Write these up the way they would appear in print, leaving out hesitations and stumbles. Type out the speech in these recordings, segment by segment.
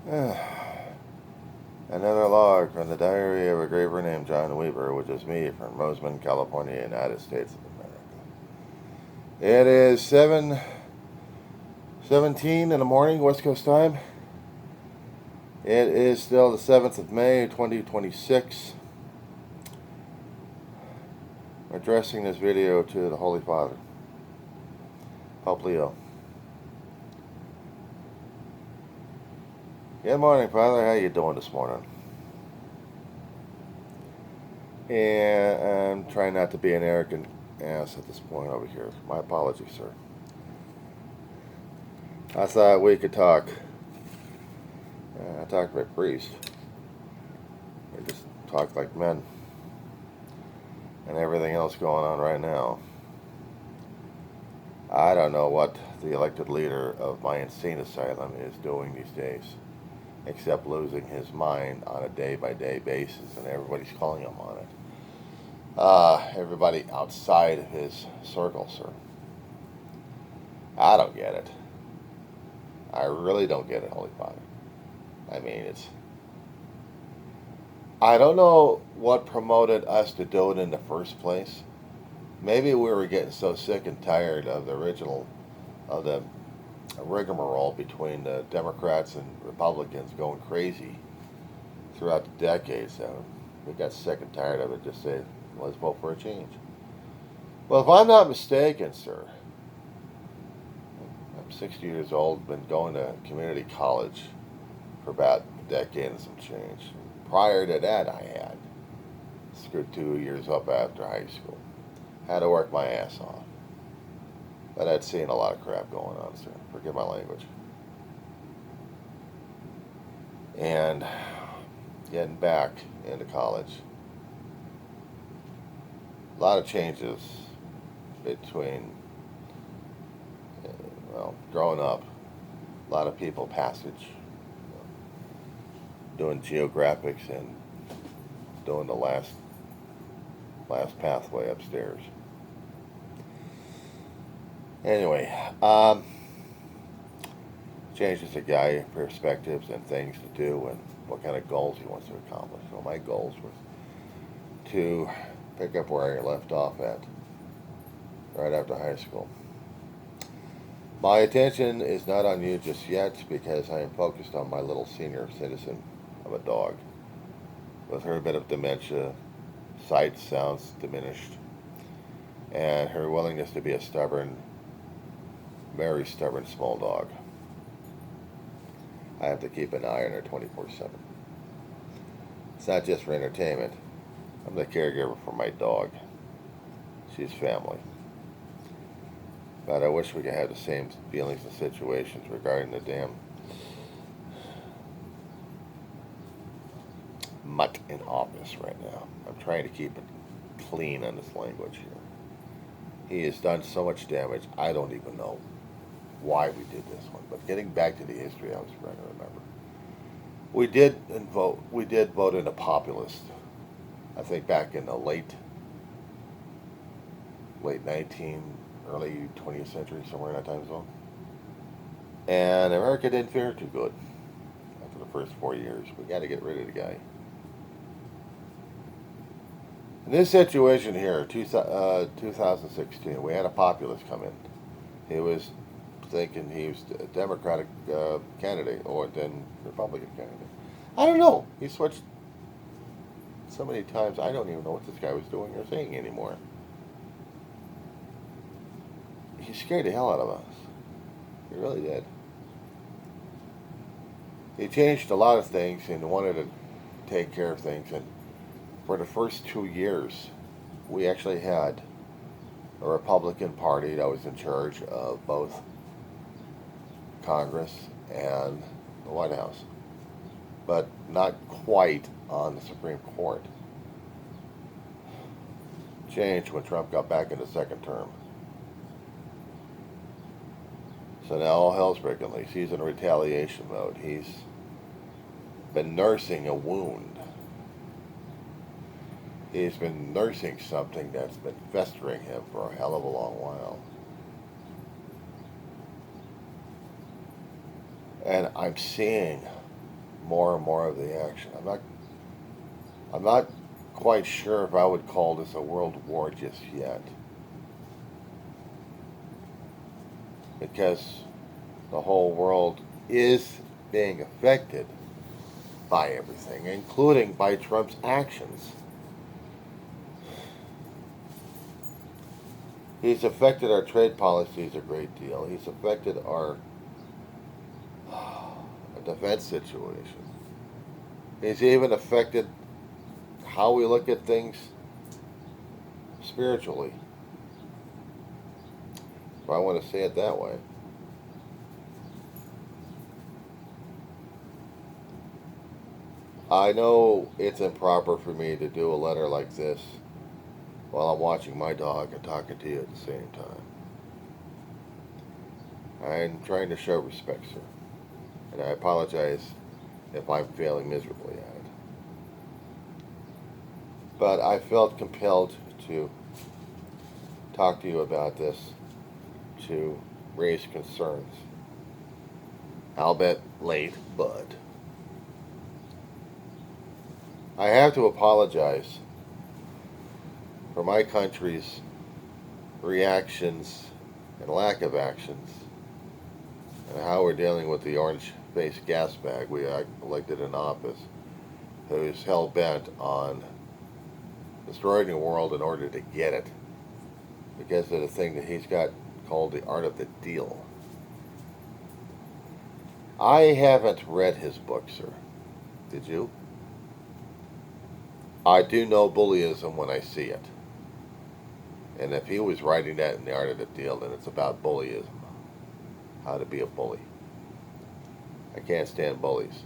Another log from the diary of a graver named John Weaver, which is me from Roseman, California, United States of America. It is 7:17 in the morning, West Coast time. It is still the 7th of May, 2026. I'm addressing this video to the Holy Father, Pope Leo. Good morning, Father. How you doing this morning? And I'm trying not to be an arrogant ass at this point over here. My apologies, sir. I thought we could talk. I talked to my priest. We just talk like men. And everything else going on right now. I don't know what the elected leader of my insane asylum is doing these days, except losing his mind on a day-by-day basis, and everybody's calling him on it. Everybody outside of his circle, sir. I don't get it. I really don't get it, Holy Father. I mean, I don't know what promoted us to do it in the first place. Maybe we were getting so sick and tired of the rigmarole between the Democrats and Republicans going crazy throughout the decades. We got sick and tired of it. Just said, let's vote for a change. Well, if I'm not mistaken, sir, I'm 60 years old, been going to community college for about a decade and some change. Prior to that, I had screwed 2 years up after high school. Had to work my ass off. But I'd seen a lot of crap going on, sir. Forgive my language. And getting back into college, a lot of changes between, growing up. A lot of people passage, doing geographics and doing the last pathway upstairs. Anyway, changes the guy perspectives and things to do and what kind of goals he wants to accomplish. So my goals were to pick up where I left off at right after high school. My attention is not on you just yet because I am focused on my little senior citizen of a dog with her bit of dementia, sight, sounds diminished, and her willingness to be a stubborn, very stubborn small dog. I have to keep an eye on her 24/7. It's not just for entertainment. I'm the caregiver for my dog. She's family. But I wish we could have the same feelings and situations regarding the damn mutt in office right now. I'm trying to keep it clean on this language here. He has done so much damage, I don't even know why we did this one. But getting back to the history, I was trying to remember. We did vote in a populist. I think back in the late 19, early 20th century, somewhere in that time zone. And America didn't fare too good after the first 4 years. We got to get rid of the guy. In this situation here, 2016, we had a populist come in. He was thinking he was a Democratic candidate or then Republican candidate. I don't know. He switched so many times, I don't even know what this guy was doing or saying anymore. He scared the hell out of us. He really did. He changed a lot of things and wanted to take care of things. And for the first 2 years, we actually had a Republican Party that was in charge of both Congress and the White House, but not quite on the Supreme Court. Changed when Trump got back in the second term. So now all hell's breaking loose. He's in retaliation mode. He's been nursing a wound. He's been nursing something that's been festering him for a hell of a long while. And I'm seeing more and more of the action. I'm not quite sure if I would call this a world war just yet, because the whole world is being affected by everything, including by Trump's actions. He's affected our trade policies a great deal. He's affected our defense situation. He's even affected how we look at things spiritually, if I want to say it that way. I know it's improper for me to do a letter like this while I'm watching my dog and talking to you at the same time. I'm trying to show respect, sir, and I apologize if I'm failing miserably at it. But I felt compelled to talk to you about this, to raise concerns. Albeit late, but I have to apologize for my country's reactions and lack of actions, and how we're dealing with the orange-faced gas bag we elected in office, who is hell-bent on destroying the world in order to get it, because of the thing that he's got called the art of the deal. I haven't read his book, sir. Did you? I do know bullyism when I see it. And if he was writing that in the art of the deal, then it's about bullyism. How to be a bully. I can't stand bullies.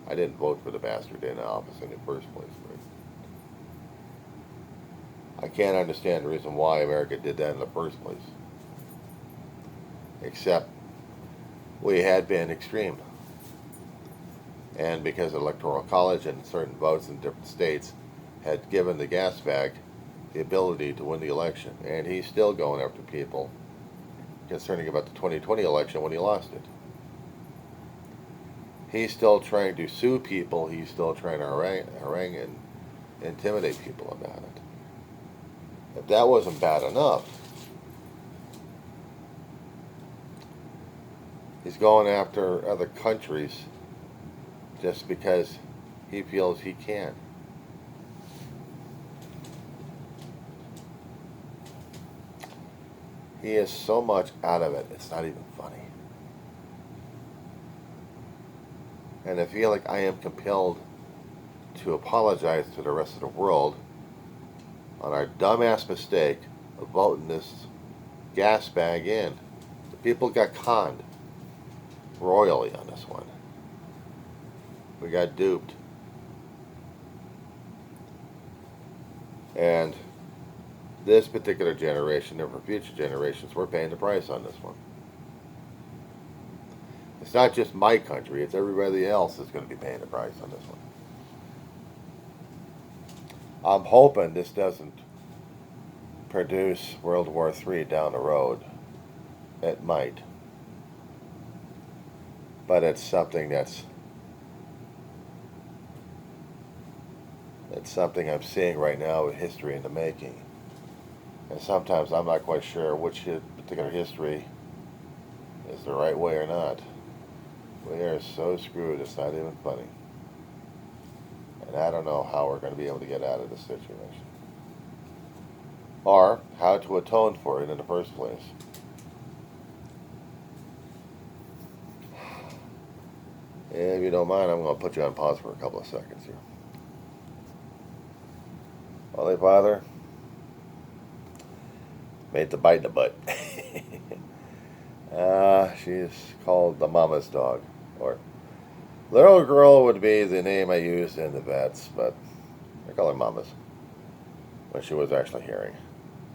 I didn't vote for the bastard in office in the first place. I can't understand the reason why America did that in the first place. Except we had been extreme. And because the Electoral College and certain votes in different states had given the gas bag the ability to win the election. And he's still going after people concerning about the 2020 election when he lost it. He's still trying to sue people. He's still trying to harangue and intimidate people about it. If that wasn't bad enough, he's going after other countries just because he feels he can. He is so much out of it, it's not even funny. And I feel like I am compelled to apologize to the rest of the world on our dumbass mistake of voting this gas bag in. The people got conned royally on this one. We got duped. And this particular generation, and for future generations, we're paying the price on this one. It's not just my country, it's everybody else that's going to be paying the price on this one. I'm hoping this doesn't produce World War III down the road. It might. But it's something that's something I'm seeing right now with history in the making. And sometimes I'm not quite sure which particular history is the right way or not. We are so screwed, it's not even funny. And I don't know how we're going to be able to get out of this situation. Or how to atone for it in the first place. If you don't mind, I'm going to put you on pause for a couple of seconds here. Holy Father, made the bite in the butt. She's called the mama's dog. Or little girl would be the name I used in the vets, but I call her mama's when she was actually hearing.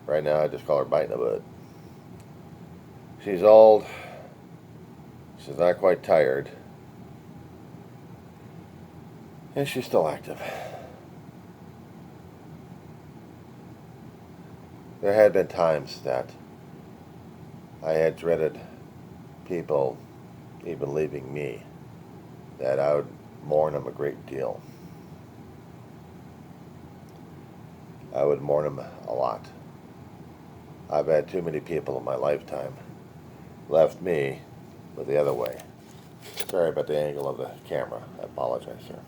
Right now I just call her bite in the butt. She's old. She's not quite tired. And she's still active. There had been times that I had dreaded people even leaving me, that I would mourn him a great deal. I would mourn him a lot. I've had too many people in my lifetime left me with the other way. Sorry about the angle of the camera. I apologize, sir.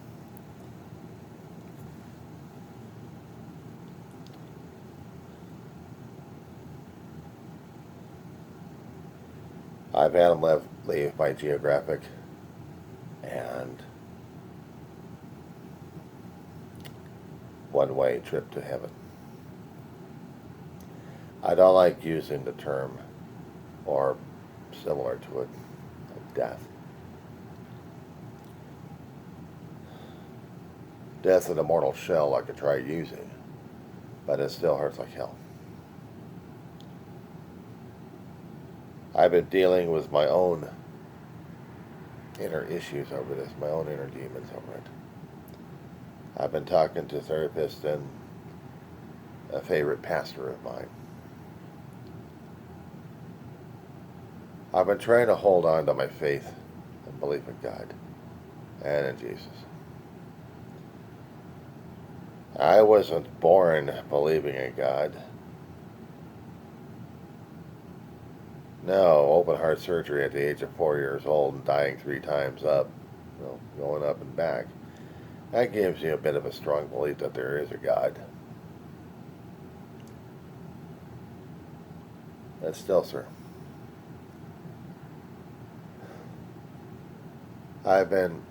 I've had them leave my geographic and one-way trip to heaven. I don't like using the term, or similar to it, death. Death in a mortal shell I could try using, but it still hurts like hell. I've been dealing with my own inner issues over this, my own inner demons over it. I've been talking to a therapist and a favorite pastor of mine. I've been trying to hold on to my faith and belief in God and in Jesus. I wasn't born believing in God. No, open heart surgery at the age of 4 years old and dying 3 times up, going up and back. That gives you a bit of a strong belief that there is a God. But still, sir, I've been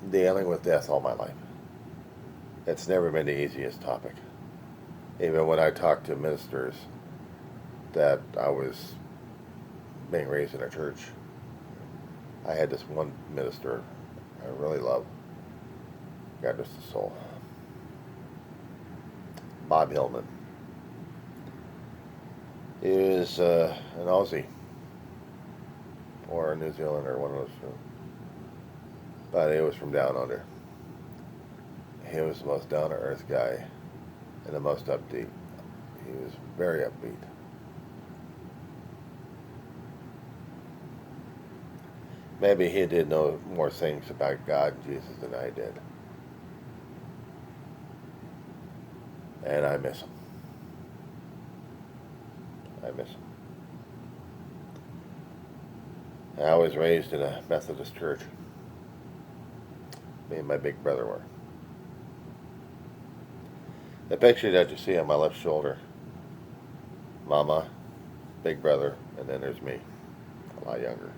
dealing with death all my life. It's never been the easiest topic. Even when I talk to ministers that I was being raised in a church, I had this one minister I really love. God rest his soul. Bob Hillman. He was an Aussie or a New Zealander, one of those two. But he was from down under. He was the most down-to-earth guy and the most upbeat. He was very upbeat. Maybe he did know more things about God and Jesus than I did. And I miss him. I miss him. I was raised in a Methodist church. Me and my big brother were. The picture that you see on my left shoulder, Mama, big brother, and then there's me, a lot younger.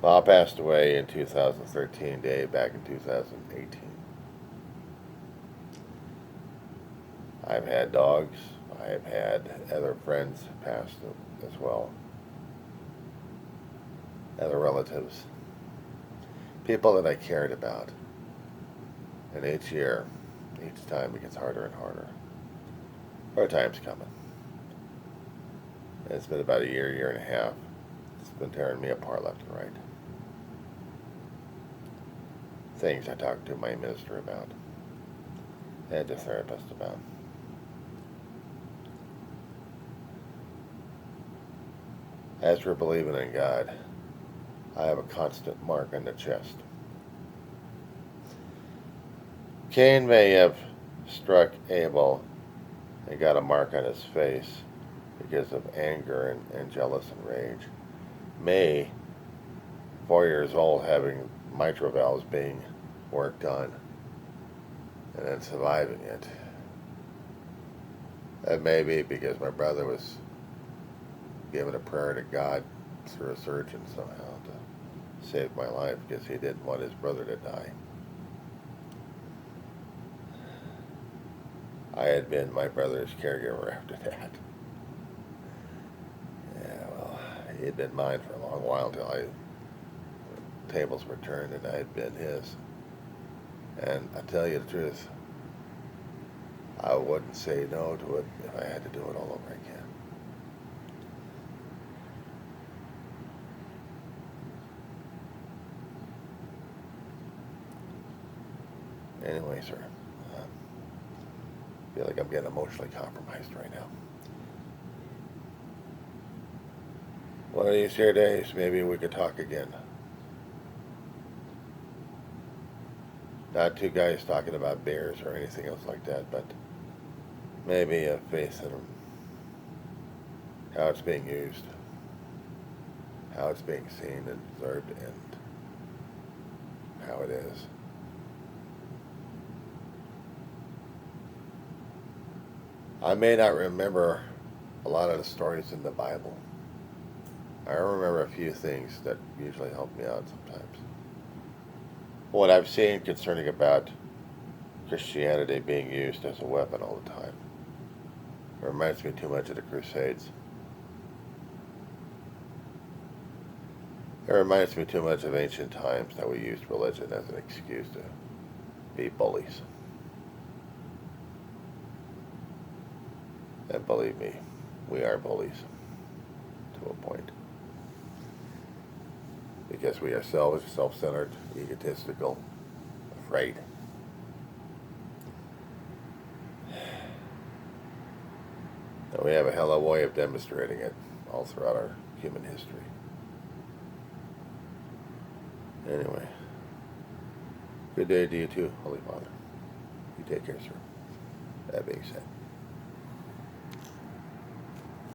Bob passed away in 2013, Dave back in 2018. I've had dogs. I've had other friends pass as well. Other relatives. People that I cared about. And each year, each time it gets harder and harder. Our time's coming. And it's been about a year and a half. It's been tearing me apart left and right. Things I talked to my minister about. And the therapist about. As for believing in God, I have a constant mark on the chest. Cain may have struck Abel and got a mark on his face because of anger and jealous and rage. Me, 4 years old, having mitral valves being worked on and then surviving it. That may be because my brother was giving a prayer to God through a surgeon somehow to save my life because he didn't want his brother to die. I had been my brother's caregiver after that. Yeah, well, he had been mine for a long while until tables were turned and I had been his. And I tell you the truth, I wouldn't say no to it if I had to do it all over again. Anyway, sir, I feel like I'm getting emotionally compromised right now. One of these here days, maybe we could talk again. Not two guys talking about bears or anything else like that, but maybe a faith in how it's being used, how it's being seen and observed, and how it is. I may not remember a lot of the stories in the Bible. I remember a few things that usually help me out sometimes. What I've seen concerning about Christianity being used as a weapon all the time. It reminds me too much of the Crusades. It reminds me too much of ancient times that we used religion as an excuse to be bullies. And believe me, we are bullies to a point. Because we are self-centered, egotistical, afraid. And we have a hell of a way of demonstrating it all throughout our human history. Anyway, good day to you too, Holy Father. You take care, sir. That being said.